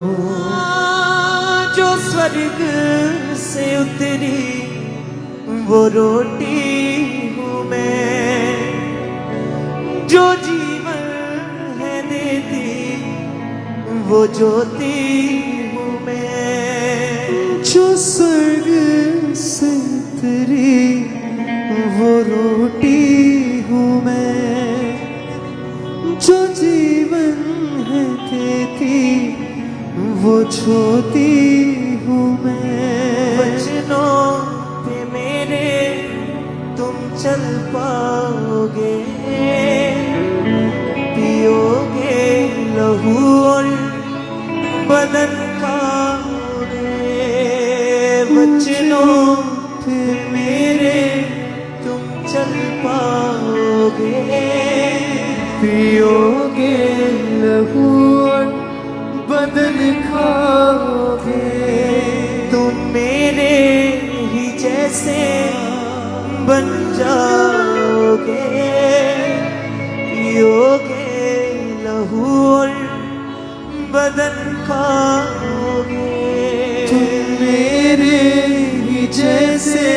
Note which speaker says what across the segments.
Speaker 1: जो स्वर्ग से उतरी वो रोटी हूँ मैं, जो जीवन है देती वो ज्योति हूँ मैं।
Speaker 2: जो स्वर्ग से उतरी वो रोटी हूँ मैं, जो जीवन है देती वो ज्योति हूँ मैं।
Speaker 1: वचनों पे मेरे तुम चल पाओगे, पियोगे लहू और बदन खाओगे। वचनों पे मेरे तुम चल पाओगे,
Speaker 2: पियोगे लहू और बदन खाओगे।
Speaker 1: तुम मेरे ही जैसे बन जाओगे, पियोगे लहू और बदन खाओगे।
Speaker 2: तुम मेरे ही जैसे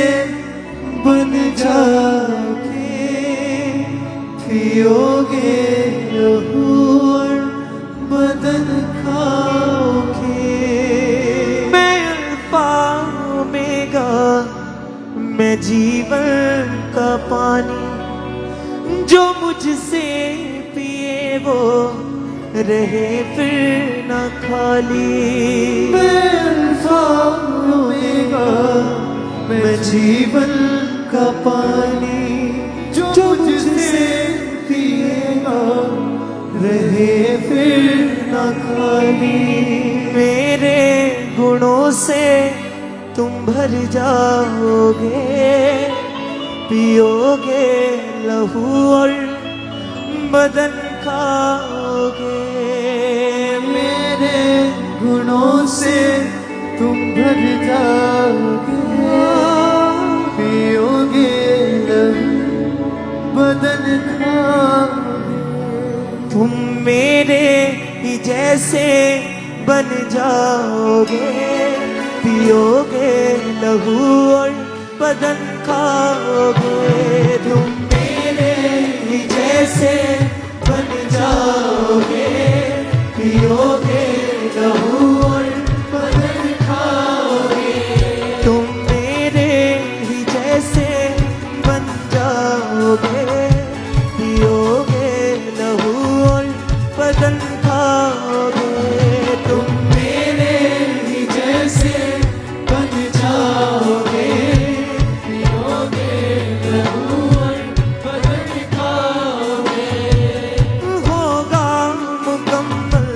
Speaker 2: बन जाओगे, पियोगे लहू और बदन खाओगे।
Speaker 1: मैं अल्फा ओमेगा, मैं जीवन का पानी, जो मुझसे पिए वो रहे फिर न खाली।
Speaker 2: मैं अल्फा ओमेगा, मैं जीवन का पानी, जो मुझसे पिएगा रहे फिर न खाली।
Speaker 1: मेरे गुणों से तुम भर जाओगे, पियोगे लहू और बदन खाओगे।
Speaker 2: मेरे गुणों से तुम भर जाओगे, पियोगे लहू बदन खाओगे।
Speaker 1: तुम मेरे ही जैसे बन जाओगे, पियोगे लहू और बदन खाओगे। तुम मेरे ही जैसे बन जाओगे, पियोगे लहू और बदन खाओगे। तुम मेरे ही जैसे बन जाओगे, पियोगे लहू और बदन खाओगे। तुम मेरे ही जैसे बन जाओगे, पियोगे लहू और बदन खाओगे। होगा मुकम्मल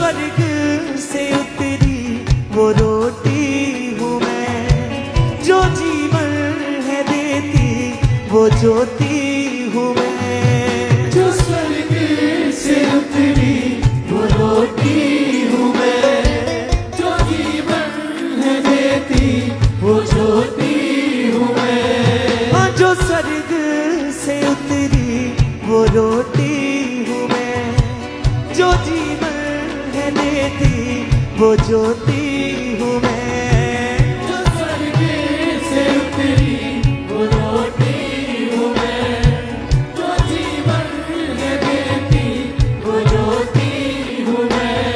Speaker 1: स्वर्ग से उतरी वो रोटी हूँ मैं, जो जीवन है देती वो ज्योति हूँ मैं।
Speaker 2: जो स्वर्ग से उतरी वो रोटी हूँ मैं, जो जीवन है देती वो ज्योति हूँ मैं।
Speaker 1: हाँ, जो स्वर्ग से उतरी वो रोटी हूँ मैं, जो जीवन है देती वो ज्योति हूँ मैं।
Speaker 2: जो स्वर्ग से उतरी वो रोटी हूँ मैं, जो जीवन है देती वो ज्योति हूँ मैं।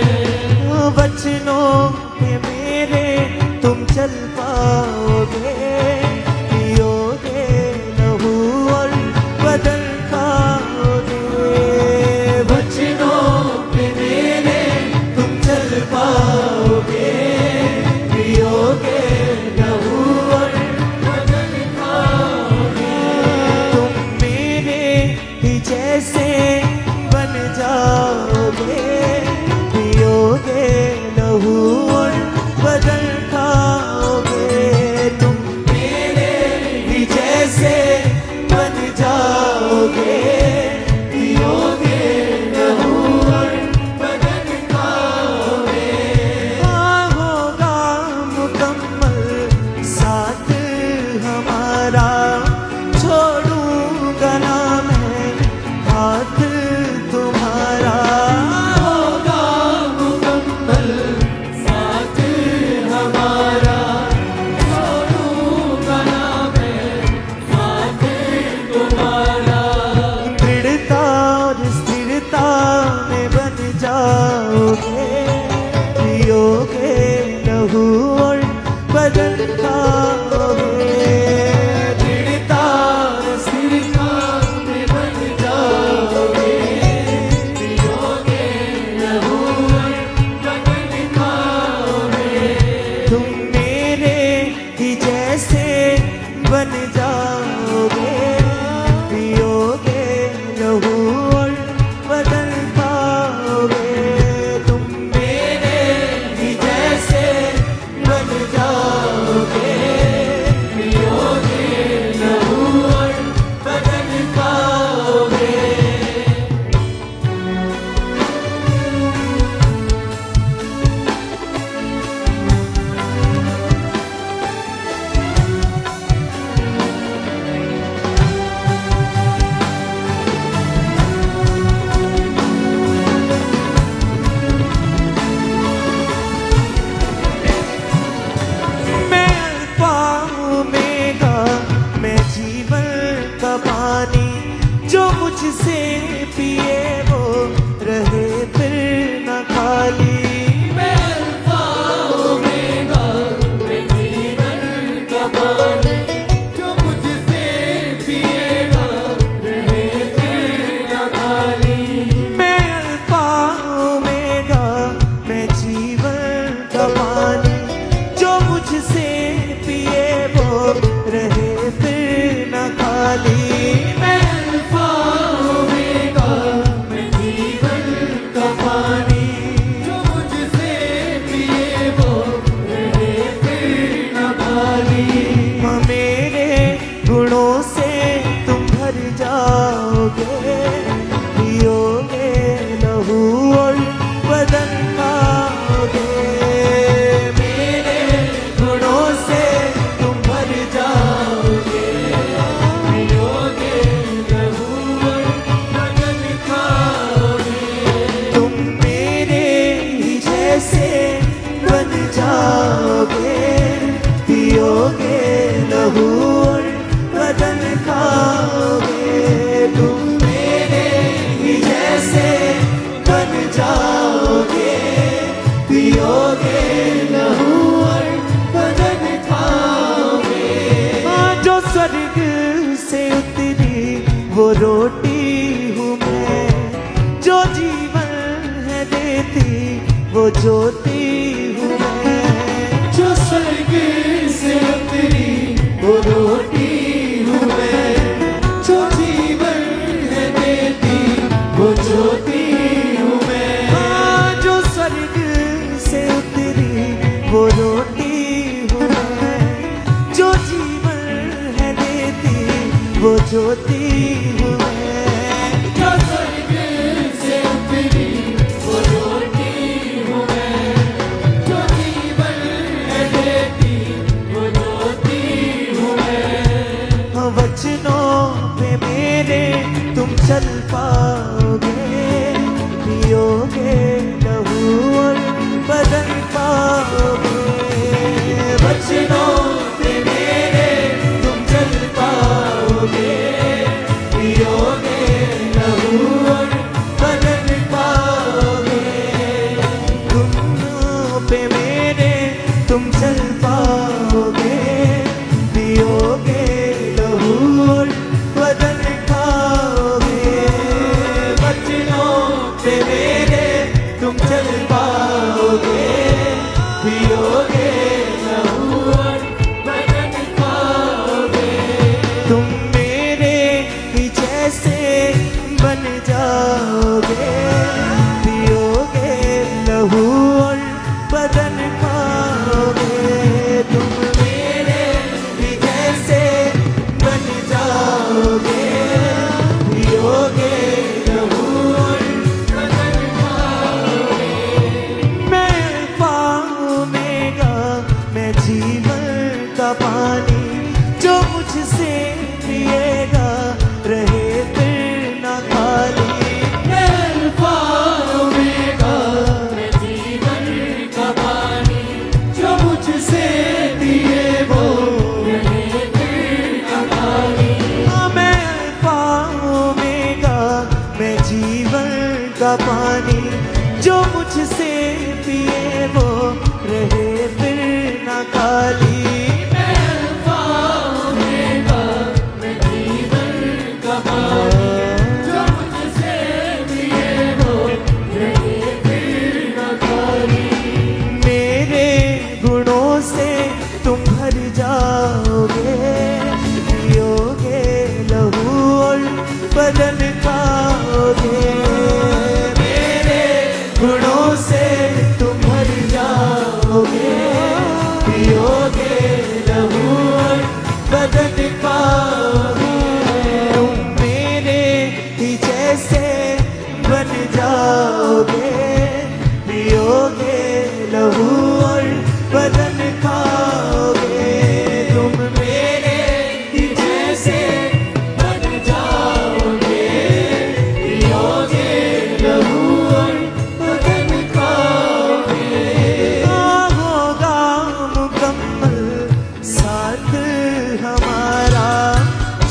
Speaker 1: वचनों पे मेरे तुम चल पाओगे, पियोगे लहू और बदन खाओगे।
Speaker 2: वचनों पे मेरे तुम चल पाओगे, पियोगे लहू और बदन खाओगे।
Speaker 1: तुम मेरे ही जैसे बन जाओगे, पियोगे लहू और बदन खाओगे। तुम
Speaker 2: मेरे
Speaker 1: ही जैसे बन जाओगे,
Speaker 2: पियोगे लहू और बदन खाओगे।
Speaker 1: हाँ, होगा मुकम्मल साथ हमारा, छोड़ूंगा ना मैं हाथ तुम्हारा।
Speaker 2: होगा मुकम्मल साथ हमारा, छोड़ूंगा ना मैं साथ तुम्हारा।
Speaker 1: दृढ़ता और स्थिरता में बन जाओगे, पियोगे लहू और बदन खाओगे।
Speaker 2: दृढ़ता और स्थिरता में बन जाओगे, पियोगे लहू और बदन खाओगे।
Speaker 1: तुम मेरे ही जैसे बन जाओगे, पियोगे लहू और बदन खाओगे। तुम
Speaker 2: मेरे ही जैसे बन जाओगे, पियोगे लहू और बदन खाओगे।
Speaker 1: मैं अल्फा ओमेगा, मैं जीवन का पानी, जो मुझसे पिए वो रहे फिर न खाली।
Speaker 2: मैं अल्फा ओमेगा, मैं जीवन का पानी, जो मुझसे पिएगा रहे फिर न खाली।
Speaker 1: मैं अल्फा ओमेगा, मैं जीवन का पानी, जो मुझसे पिए वो रहे फिर न खाली।
Speaker 2: मैं अल्फा ओमेगा, मैं जीवन का पानी, जो मुझसे पिए वो रहे फिर न खाली।
Speaker 1: मेरे गुणों से तुम भर जाओगे, पियोगे लहू और बदन खाओगे। मेरे गुणों से तुम भर जाओगे,
Speaker 2: पियोगे लहू और बदन खाओगे।
Speaker 1: तुम मेरे ही जैसे बन जाओगे, पियोगे लहू और बदन खाओगे। तुम मेरे ही जैसे बन जाओगे, पियोगे लहू और बदन खाओगे। हाँ, जो स्वर्ग से उतरी वो रोटी हूँ मैं, जो जीवन है देती वो ज्योति हूँ मैं।
Speaker 2: जो स्वर्ग से उतरी वो रोटी हूँ मैं, जो जीवन है देती वो ज्योति हूँ मैं।
Speaker 1: हाँ, जो स्वर्ग ज्योति हूँ मैं।
Speaker 2: जो स्वर्ग से उतरी वो रोटी हूँ मैं, जो जीवन है देती वो ज्योति हूँ मैं।
Speaker 1: वचनों पे मेरे तुम चल पाओगे, पियोगे लहू और बदन पाओगे। वचनों पे मेरे तुम चल पाओगे, पियोगे लहू और बदन पाओगे। तुम पे मेरे तुम चल पाओगे, पियोगे लहू और बदन पाओगे। वचनों पे मेरे तुम चल पाओगे, पियोगे लहू और बदन पाओगे। तुम मेरे ही जैसे बन जाओगे, पियोगे लहू और बदन पाओगे। तुम मेरे ही जैसे बन जाओगे, पियोगे लहू और बदन पाओगे। मैं अल्फा ओमेगा, मैं जीवन का पानी, जो मुझसे पिएगा रहे फिर ना खाली।
Speaker 2: मैं अल्फा ओमेगा, मैं जीवन का पानी, जो मुझसे पिए वो रहे फिर न खाली।
Speaker 1: हाँ, मैं अल्फा ओमेगा, मैं जीवन का पानी, जो मुझसे पिए वो रहे फिर ना खाली।
Speaker 2: मैं अल्फा ओमेगा, मैं जीवन का पानी, जो मुझसे पिए वो रहे फिर न खाली।
Speaker 1: मेरे गुणों से तुम भर जाओगे, पियोगे लहू और बदन पाओगे। मेरे गुणों से तुम भर जाओगे, पियोगे लहू और बदन पाओगे। तुम मेरे ही जैसे बन जाओगे, पियोगे लहू और बदन पाओगे। तुम मेरे ही जैसे बन जाओगे, पियोगे लहू और बदन पाओगे। होगा मुकम्मल साथ हमारा,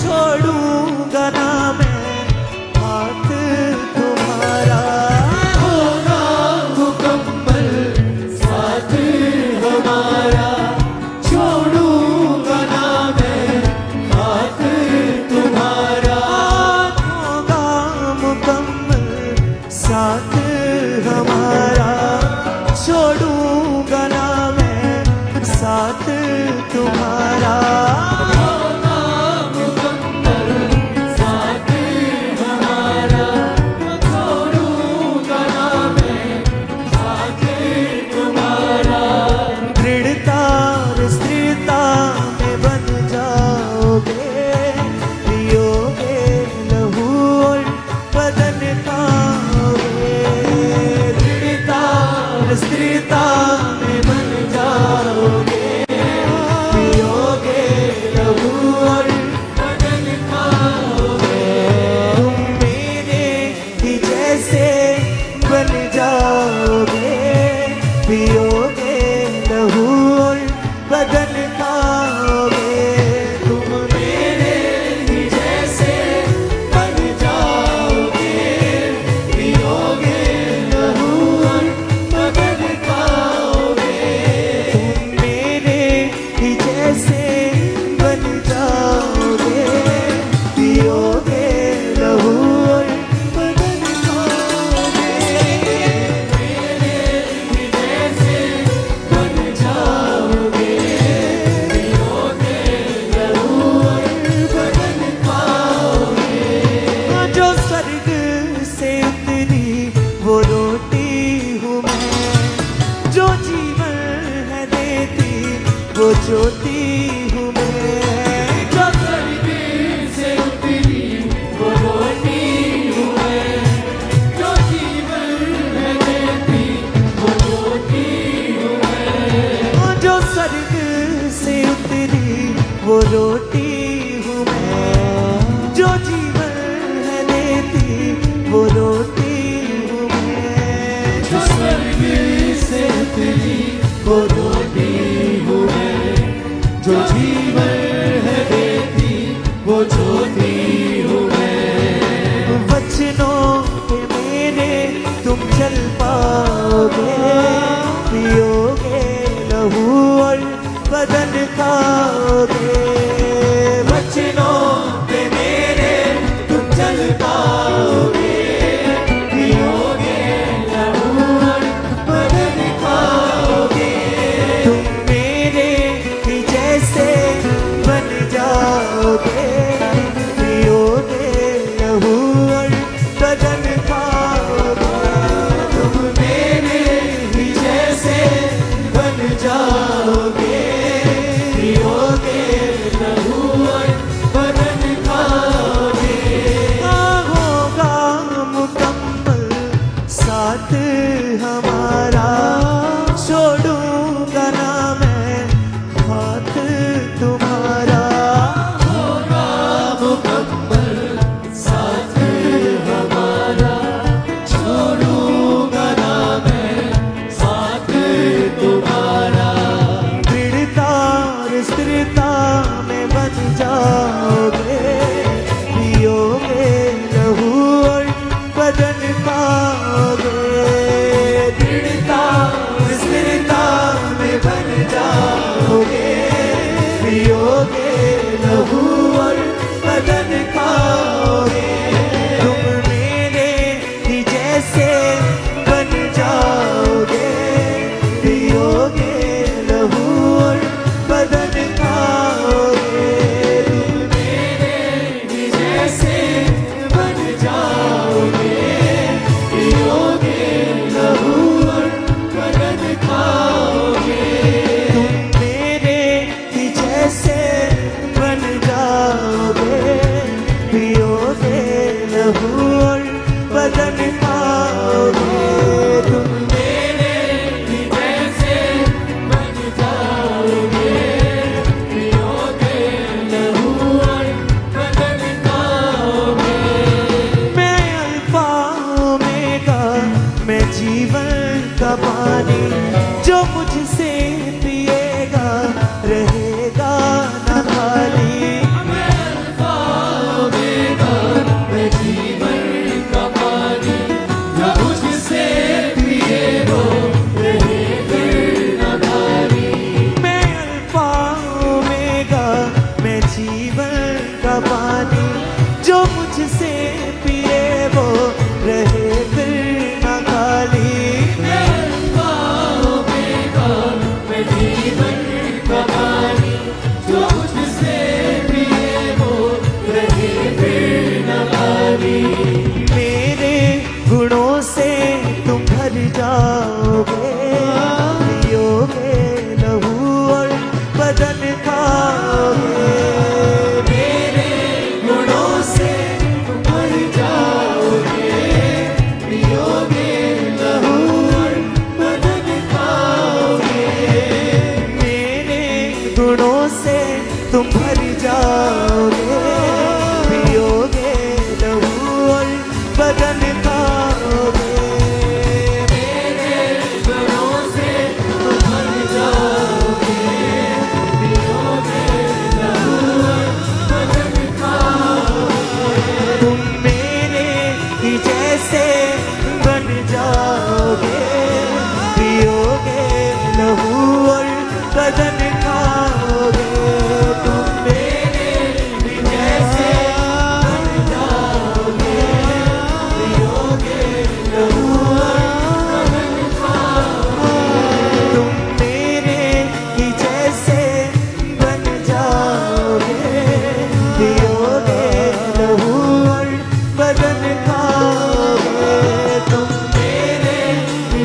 Speaker 1: छोड़ूंगा ना मैं हाथ तुम्हारा।
Speaker 2: होगा मुकम्मल साथ हमारा, छोड़ूंगा ना मैं हाथ तुम्हारा।
Speaker 1: होगा मुकम्मल साथ हमारा, छोड़ूंगा ना मैं साथ तुम्हारा।
Speaker 2: होगा मुकम्मल साथ हमारा, छोड़ूंगा ना मैं साथ तुम्हारा।
Speaker 1: दृढ़ता और स्थिरता में बन जाओगे, पियोगे लहू और बदन पाओगे। दृढ़ता और स्थिरता में बन जाओगे, पियोगे लहू और बदन पाओगे। तुम मेरे ही जैसे बन जाओगे, पियोगे लहू और बदन पाओगे। तुम मेरे ही जैसे बन जाओगे, पियोगे लहू और बदन पाओगे। तुम मेरे ही जैसे बन जाओगे, पियोगे लहू और बदन पाओगे। ज्योति हूँ मैं।
Speaker 2: जो स्वर्ग से उतरी
Speaker 1: रोटी हूँ मैं, जो जीवन है देती वो रोटी हूँ मैं।
Speaker 2: जो स्वर्ग से उतरी वो रोटी हूँ मैं, जो जीवन है देती वो ज्योति हूँ मैं।
Speaker 1: वचनों के मेरे तुम चल पाओगे, पियोगे लहू और बदन खाओगे।
Speaker 2: वचनों पे मेरे तुम चल पाओगे, पियोगे लहू और बदन खाओगे।
Speaker 1: तुम मेरे ही जैसे बन जाओगे, पियोगे लहू और बदन खाओगे।
Speaker 2: तुम मेरे ही जैसे बन जाओगे, पियोगे लहू और बदन खाओगे।
Speaker 1: होगा मुकम्मल साथ हमारा, छोड़ूंगा ना मैं हाथ तुम्हारा।
Speaker 2: होगा मुकम्मल साथ हमारा, छोड़ूंगा ना मैं साथ तुम्हारा।
Speaker 1: दृढ़ता और स्थिरता में बन जाओगे, पियोगे लहू और बदन खाओगे।
Speaker 2: दृढ़ता स्थिरता में बन जाओगे, पियोगे लहू और बदन खाओगे।
Speaker 1: तुम मेरे ही जैसे बन जाओगे, पियोगे लहू और बदन खाओगे।
Speaker 2: मेरे ही जैसे बन जाओगे, पियोगे लहू और बदन खाओगे।
Speaker 1: तुम मेरे ही जैसे बन जाओगे, पियोगे लहू और बदन खाओगे। तुम
Speaker 2: मेरे ही जैसे बन जाओगे, पियोगे लहू और बदन खाओगे।
Speaker 1: मैं अल्फा ओमेगा, मैं जीवन का पानी, जो मुझसे पिएगा रहेगा न खाली।
Speaker 2: मैं अल्फा ओमेगा, मैं जीवन का पानी, जो मुझसे पिए वो रहे फिर न खाली।
Speaker 1: मैं अल्फा ओमेगा, मैं जीवन का पानी, जो मुझसे पिए वो रहे फिर न खाली।
Speaker 2: मैं अल्फा ओमेगा, मैं जीवन का पानी, जो मुझसे पिए वो रहे फिर न खाली।
Speaker 1: मेरे गुणों से तुम भर जाओगे, पियोगे लहू और बदन खाओगे।
Speaker 2: मेरे गुणों से तुम भर जाओगे, पियोगे लहू और बदन खाओगे।
Speaker 1: मेरे गुणों से तुम भर जाओगे, पियोगे लहू और बदन खाओगे।
Speaker 2: मेरे गुणों से तुम भर जाओगे, पियोगे लहू और बदन खाओगे।
Speaker 1: तुम मेरे ही जैसे बन जाओगे, पियोगे लहू और बदन खाओगे। तुम मेरे ही जैसे बन जाओगे, पियोगे लहू और बदन खाओगे। तुम मेरे ही जैसे बन जाओगे, पियोगे लहू और बदन खाओगे। तुम मेरे ही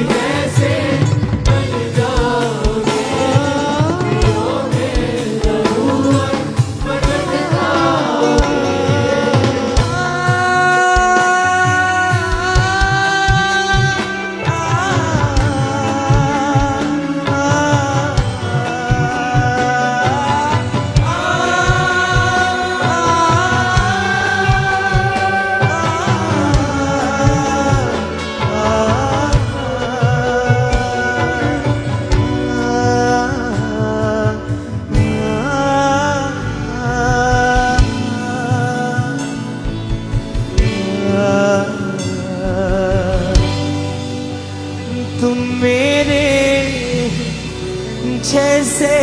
Speaker 1: जैसे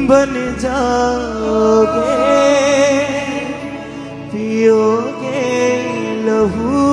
Speaker 1: बन जाओगे, पियोगे लहू